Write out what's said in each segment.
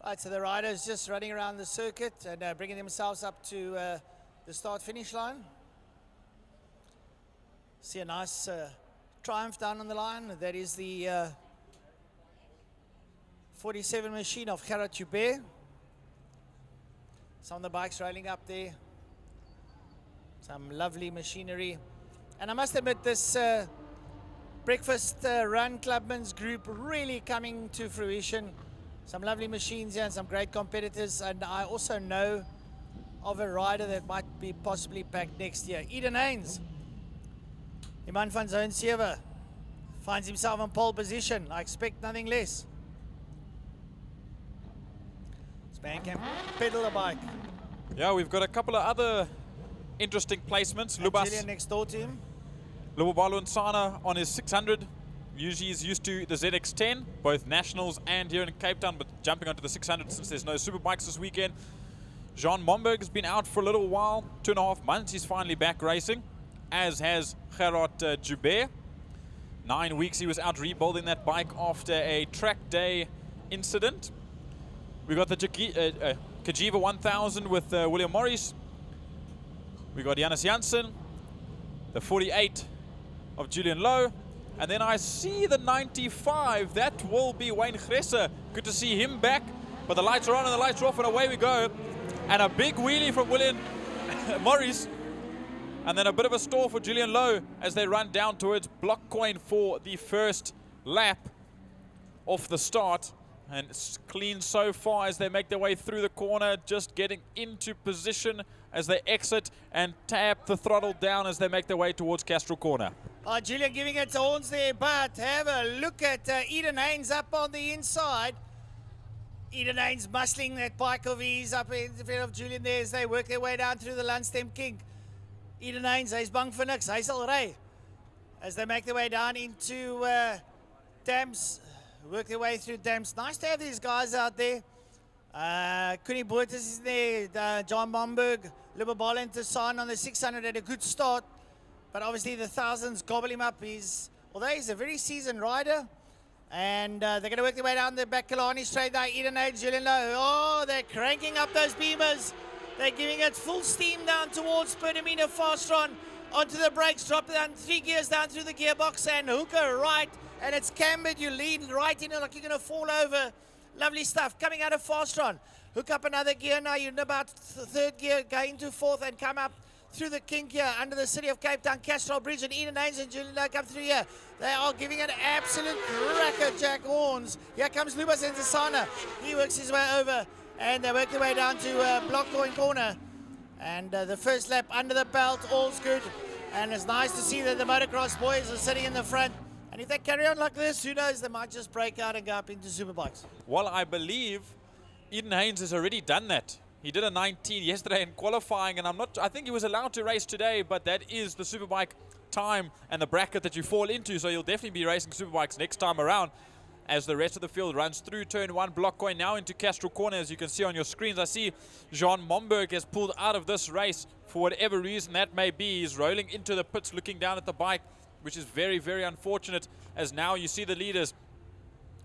Right, so the riders just running around the circuit and bringing themselves up to the start-finish line. See a nice Triumph down on the line. That is the 47 machine of Gerard Joubert. Some of the bikes rolling up there. Some lovely machinery. And I must admit, this breakfast run Clubman's group really coming to fruition. Some lovely machines here and some great competitors. And I also know of a rider that might be possibly back next year. Eden Haynes, die man van Zone 7, finds himself in pole position. I expect nothing less. This man can pedal the bike. Yeah, we've got a couple of other interesting placements. Lubas next door to him. Lubabalo Nsana on his 600. Usually he's used to the ZX10, both nationals and here in Cape Town, but jumping onto the 600 since there's no superbikes this weekend. Jean Momberg has been out for a little while, 2.5 months. He's finally back racing, as has Gerard Joubert. 9 weeks he was out rebuilding that bike after a track day incident. We got the Kajiva 1000 with William Morris. We got Janus Janssen, the 48 of Julian Lowe. And then I see the 95, that will be Wayne Gresser. Good to see him back, but the lights are on and the lights are off and away we go. And a big wheelie from William Morris. And then a bit of a stall for Julian Lowe as they run down towards Block Coin for the first lap off the start. And it's clean so far as they make their way through the corner, just getting into position as they exit and tap the throttle down as they make their way towards Castro Corner. Julian giving it to horns there, but have a look at Eden Haynes up on the inside. Eden Haynes muscling that bike of his up in front of Julian there as they work their way down through the Landstem King. Eden Haynes, hy's bang vir niks, hy sal ry. As they make their way down into Dams, work their way through Dams. Nice to have these guys out there. Connie Boertes is there, John Momberg, Lubabalo and Tassan on the 600 had a good start. But obviously the thousands gobble him up. Although he's a very seasoned rider. And they're going to work their way down the back Kalani straight there. Eden Haynes, Julian Lowe. Oh, they're cranking up those beamers. They're giving it full steam down towards Pertamina Fastron. Onto the brakes, drop down 3 gears down through the gearbox and hooker right. And it's cambered. You lean right in it like you're going to fall over. Lovely stuff. Coming out of Fastron. Hook up another gear now. You're in about third gear, going to fourth and come up through the kink here under the city of Cape Town, Castro Bridge, and Eden Haynes and Julian Lowe come through here. They are giving an absolute cracker jack horns. Here comes Lubas and Zasana. He works his way over, and they work their way down to Block Coin Corner. And the first lap under the belt, all's good. And it's nice to see that the motocross boys are sitting in the front. And if they carry on like this, who knows, they might just break out and go up into superbikes. Well, I believe Eden Haynes has already done that. He did a 19 yesterday in qualifying, and I think he was allowed to race today, but that is the superbike time and the bracket that you fall into, so you'll definitely be racing superbikes next time around as the rest of the field runs through turn 1. Block Coin now into Castro Corner, as you can see on your screens. I see Jean Momberg has pulled out of this race for whatever reason that may be. He's rolling into the pits, looking down at the bike, which is very, very unfortunate, as now you see the leaders.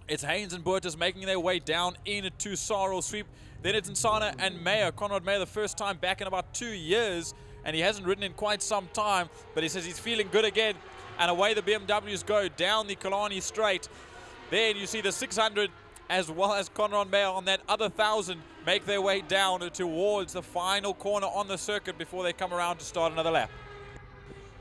It's Haynes and Boertes making their way down into Sarl Sweep. Then it's Nsana and Meyer. Conrad Meyer, the first time back in about 2 years, and he hasn't ridden in quite some time, but he says he's feeling good again. And away the BMWs go down the Kalani straight. Then you see the 600 as well as Conrad Meyer on that other 1000 make their way down towards the final corner on the circuit before they come around to start another lap.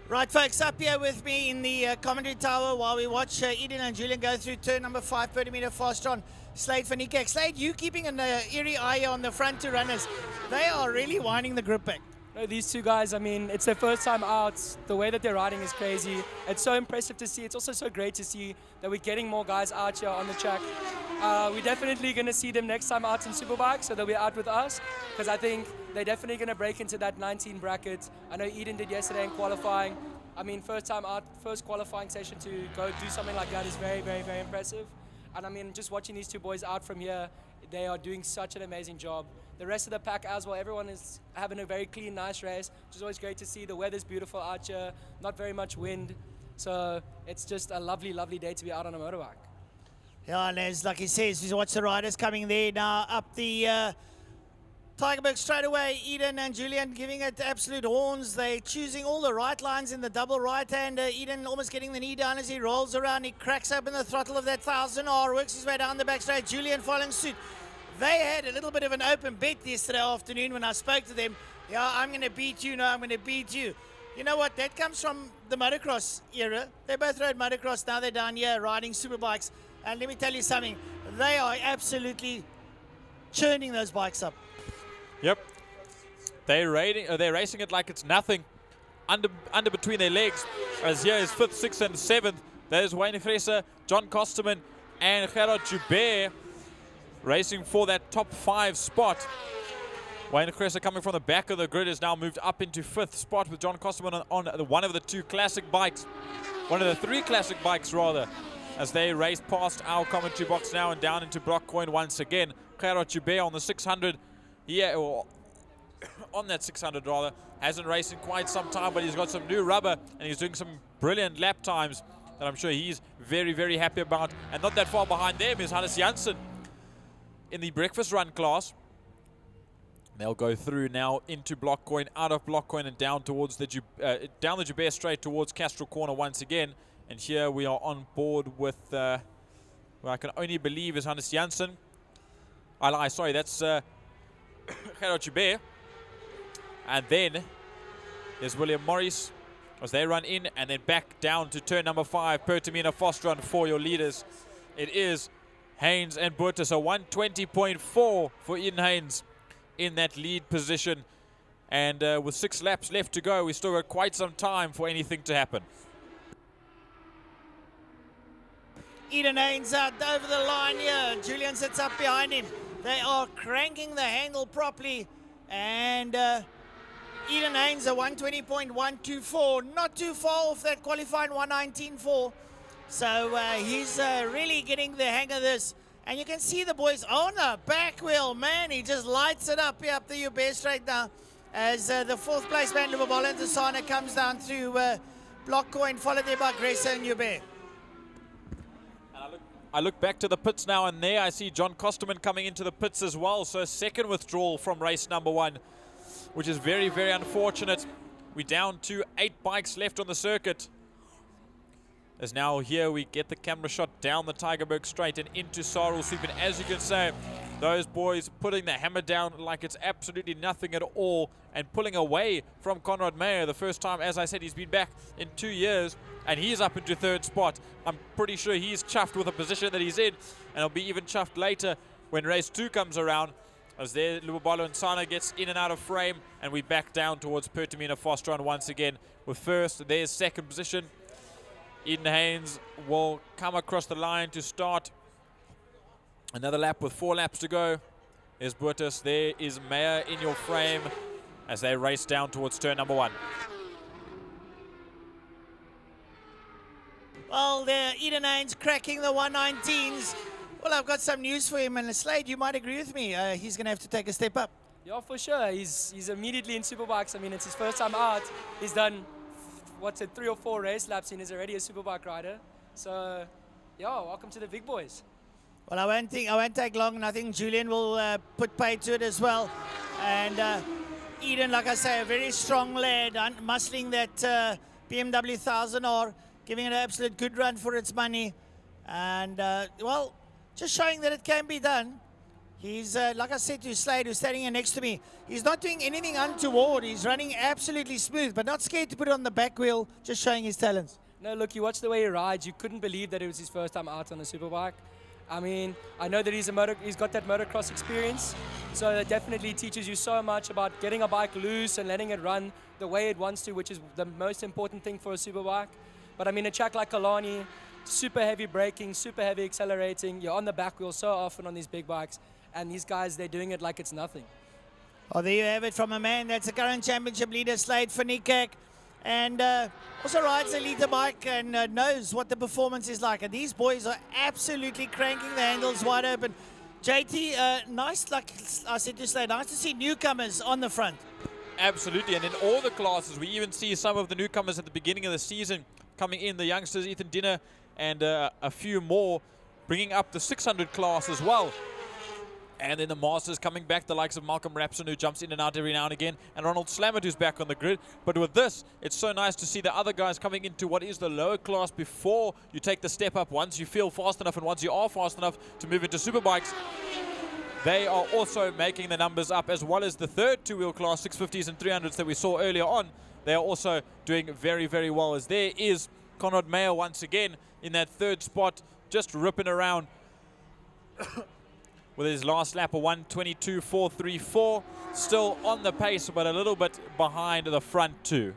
Right, folks, up here with me in the commentary tower while we watch Eden and Julian go through turn number 5, Pertamina Fastron. Slade van Niekerk. Slade, you keeping an eerie eye on the front two runners. They are really winding the group back. No, these two guys, I mean, it's their first time out. The way that they're riding is crazy. It's so impressive to see. It's also so great to see that we're getting more guys out here on the track. We're definitely going to see them next time out in Superbike, so they'll be out with us, because I think they're definitely going to break into that 19 bracket. I know Eden did yesterday in qualifying. I mean, first time out, first qualifying session to go do something like that is very, very, very impressive. And I mean, just watching these two boys out from here, they are doing such an amazing job. The rest of the pack as well, everyone is having a very clean, nice race, which is always great to see. The weather's beautiful out here, not very much wind. So it's just a lovely, lovely day to be out on a motorbike. Yeah, and as like he says, you watch the riders coming there now up the Tigerberg straight away. Eden and Julian giving it absolute horns. They're choosing all the right lines in the double right-hander. Eden almost getting the knee down as he rolls around. He cracks open the throttle of that 1000R, works his way down the back straight. Julian following suit. They had a little bit of an open bet yesterday afternoon when I spoke to them. Yeah, I'm going to beat you. No, I'm going to beat you. You know what? That comes from the motocross era. They both rode motocross. Now they're down here riding superbikes. And let me tell you something. They are absolutely churning those bikes up. Yep. They're racing it like it's nothing. Under between their legs. As here is 5th, 6th, and 7th. There's Wayne Gresser, John Kosterman, and Gerard Joubert racing for that top 5 spot. Wayne Gresser coming from the back of the grid has now moved up into 5th spot with John Kosterman on one of the 2 classic bikes. One of the 3 classic bikes, rather, as they race past our commentary box now and down into Blockcoin once again. Gerard Joubert on the 600. Or on that 600 rather, hasn't raced in quite some time, but he's got some new rubber and he's doing some brilliant lap times that I'm sure he's very, very happy about. And not that far behind them is Hannes Janssen in the breakfast run class. They'll go through now into Blockcoin, out of Blockcoin, and down towards the down the Joubert straight towards Castro Corner once again. And here we are on board with who I can only believe is Hannes Janssen. I lie, sorry, that's Gerard Joubert. And then there's William Morris as they run in and then back down to turn number 5. Pertamina Foster run for your leaders. It is Haynes and Botha. So 120.4 for Eden Haynes in that lead position. And with 6 laps left to go, we still got quite some time for anything to happen. Eden Haynes out over the line here. Julian sits up behind him. They are cranking the handle properly. And Eden Haynes a 120.124. Not too far off that qualifying 119.4. So he's really getting the hang of this. And you can see the boys on the back wheel. Man, he just lights it up here up the Joubert straight now. As the 4th place man, Lubabala and Desana comes down through Blockcoin, followed there by Gresser and Joubert. I look back to the pits now, and there I see John Kosterman coming into the pits as well. So a second withdrawal from race number 1, which is very, very unfortunate. We're down to 8 bikes left on the circuit. As now here we get the camera shot down the Tigerberg straight and into Sarul Sweep. And as you can say, those boys putting the hammer down like it's absolutely nothing at all and pulling away from Conrad Meyer. The first time, as I said, he's been back in 2 years. And he's up into 3rd spot. I'm pretty sure he's chuffed with the position that he's in. And he'll be even chuffed later when race 2 comes around. As there, Lubabalo and Sana gets in and out of frame. And we back down towards Pertamina Foster once again. With 1st, there's 2nd position. Eden Haynes will come across the line to start another lap with 4 laps to go. There's Burtis. There is Meyer in your frame as they race down towards turn number 1. Well, there, Eden Haynes cracking the 119s. Well, I've got some news for him, and Slade, you might agree with me. He's going to have to take a step up. Yeah, for sure. He's immediately in Superbikes. I mean, it's his first time out. He's done, 3 or 4 race laps, and he's already a Superbike rider. So, yeah, welcome to the big boys. Well, I won't take long, and I think Julian will put pay to it as well. And Eden, like I say, a very strong lad, muscling that BMW 1000R. Giving it an absolute good run for its money. And, well, just showing that it can be done. He's, like I said to Slade, who's standing here next to me, he's not doing anything untoward. He's running absolutely smooth, but not scared to put it on the back wheel, just showing his talents. No, look, you watch the way he rides. You couldn't believe that it was his first time out on a Superbike. I mean, I know that he's got that motocross experience, so that definitely teaches you so much about getting a bike loose and letting it run the way it wants to, which is the most important thing for a Superbike. But I mean, a track like Kalani, super heavy braking, super heavy accelerating. You're on the back wheel so often on these big bikes. And these guys, they're doing it like it's nothing. Oh, there you have it from a man that's the current championship leader, Slade Verniekerk. And also rides a liter bike and knows what the performance is like. And these boys are absolutely cranking the handles wide open. JT, nice, like I said to Slade, nice to see newcomers on the front. Absolutely, and in all the classes, we even see some of the newcomers at the beginning of the season coming in, the youngsters, Ethan Dinner, and a few more bringing up the 600 class as well. And then the Masters coming back, the likes of Malcolm Rapson, who jumps in and out every now and again, and Ronald Slammert, who's back on the grid. But with this, it's so nice to see the other guys coming into what is the lower class before you take the step up. Once you feel fast enough and once you are fast enough to move into superbikes, they are also making the numbers up, as well as the third two-wheel class, 650s and 300s that we saw earlier on. They are also doing very, very well, as there is Conrad Meyer once again in that third spot, just ripping around with his last lap of 1:22.434. Still on the pace, but a little bit behind the front two.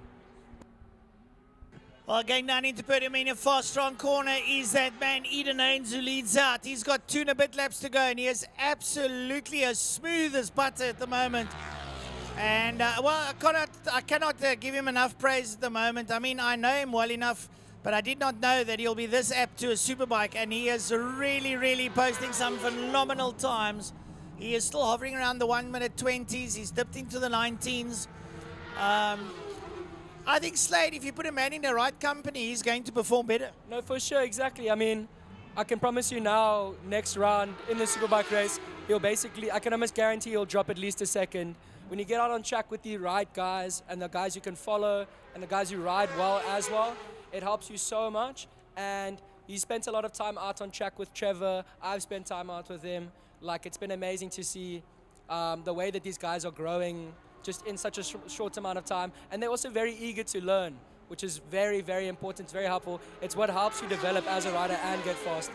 Well, going down into Podium in a fast, strong corner is that man, Eden Haynes, who leads out. He's got 2 and a bit laps to go, and he is absolutely as smooth as butter at the moment. And, well, I cannot give him enough praise at the moment. I mean, I know him well enough, but I did not know that he'll be this apt to a superbike, and he is really, really posting some phenomenal times. He is still hovering around the 1:20s. He's dipped into the 19s. I think Slade, if you put a man in the right company, he's going to perform better. No, for sure, exactly. I mean, I can promise you now, next round in the superbike race, he'll basically, I can almost guarantee he'll drop at least a second. When you get out on track with the right guys and the guys you can follow and the guys who ride well as well, it helps you so much. And he spent a lot of time out on track with Trevor. I've spent time out with him. Like, it's been amazing to see the way that these guys are growing just in such a short amount of time. And they're also very eager to learn, which is very, very important. It's very helpful. It's what helps you develop as a rider and get faster.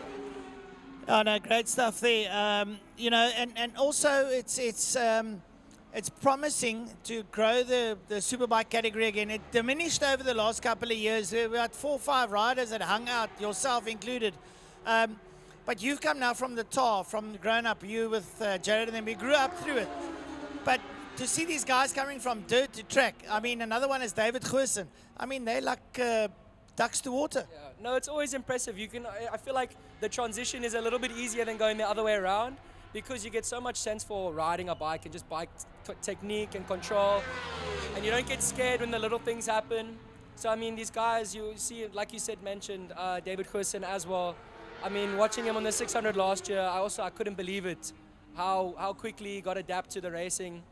Oh, no, great stuff there. You know, and also it's promising to grow the superbike category again. It diminished over the last couple of years. We had 4 or 5 riders that hung out, yourself included. But you've come now from the tar, from grown up, you with Jared and them. We grew up through it. But to see these guys coming from dirt to track, I mean, another one is David Goosen. I mean, they're like ducks to water. Yeah. No, it's always impressive. I feel like the transition is a little bit easier than going the other way around, because you get so much sense for riding a bike and just bike technique and control, and you don't get scared when the little things happen. So I mean, these guys, you see, like you said, mentioned David Goosen as well. I mean, watching him on the 600 last year, I couldn't believe it, how quickly he got adapt to the racing.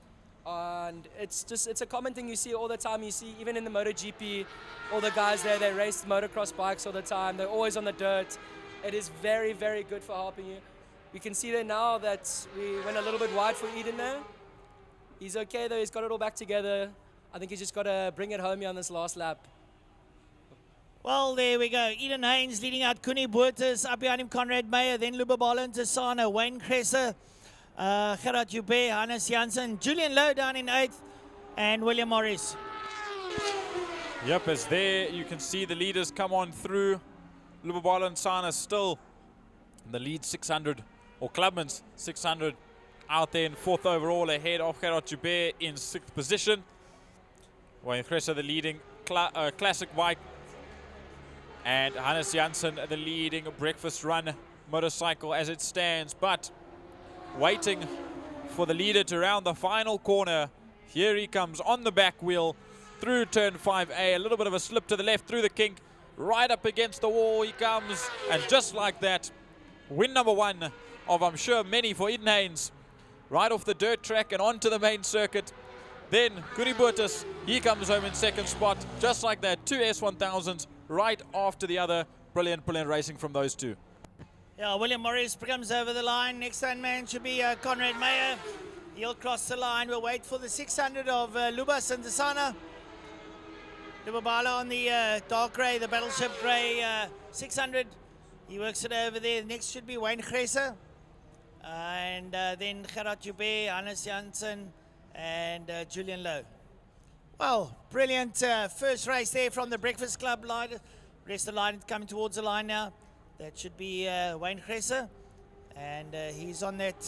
And it's a common thing you see all the time. You see even in the MotoGP, all the guys there, they race motocross bikes all the time. They're always on the dirt. It is very, very good for helping you. You can see there now that we went a little bit wide for Eden there. He's okay though, he's got it all back together. I think he's just got to bring it home here on this last lap. Well, there we go. Eden Haynes leading out Kuni Buertes. Up behind him, Conrad Meyer, then Lubabala and Tassana, Wayne Kresser, Gerard Joubert, Hannes Janssen, Julian Lowe down in 8th, and William Morris. Yep, as there you can see the leaders come on through. Lubabala and Sana still in the lead 600, or Clubman's 600, out there in 4th overall, ahead of Gerard Joubert in 6th position. Wayne Kresser, the leading classic bike, and Hannes Janssen, the leading breakfast run motorcycle as it stands. But waiting for the leader to round the final corner. Here he comes on the back wheel through turn 5A, a little bit of a slip to the left through the kink, right up against the wall he comes, and just like that, win number 1 of, I'm sure, many for Eden Haynes, right off the dirt track and onto the main circuit. Then Kuni Buertes, he comes home in 2nd spot, just like that, 2 S1000s right after the other. Brilliant, brilliant racing from those two. Yeah, William Morris comes over the line. Next one man should be Conrad Meyer. He'll cross the line. We'll wait for the 600 of Lubas and Tassana. Lubabala on the dark grey, the battleship grey 600. He works it over there. Next should be Wayne Kresser. And then Gerard Joubert, Hannes Janssen, and Julian Lowe. Well, brilliant first race there from the Breakfast Club line. Rest of the line coming towards the line now. That should be Wayne Kresser. And he's on that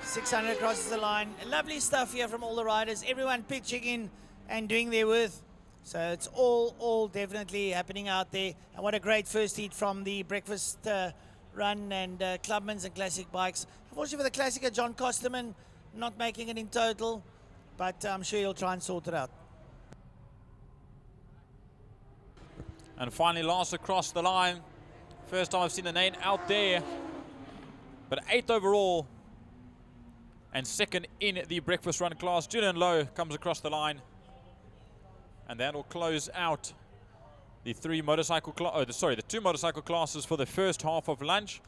600, crosses the line. Lovely stuff here from all the riders. Everyone pitching in and doing their worth. So it's all definitely happening out there. And what a great first heat from the Breakfast Run and Clubman's and Classic bikes. Unfortunately for the Classicer, John Kosterman not making it in total, but I'm sure he'll try and sort it out. And finally last across the line First time I've seen the name out there. But 8th overall. And 2nd in the breakfast run class. Julian Lowe comes across the line. And that will close out the the two motorcycle classes for the first half of lunch.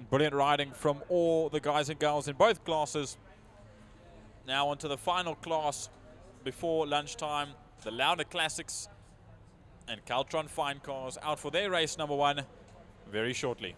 Brilliant riding from all the guys and girls in both classes. Now onto the final class before lunchtime. The Lauda Classics and Caltron Fine Cars out for their race number 1 very shortly.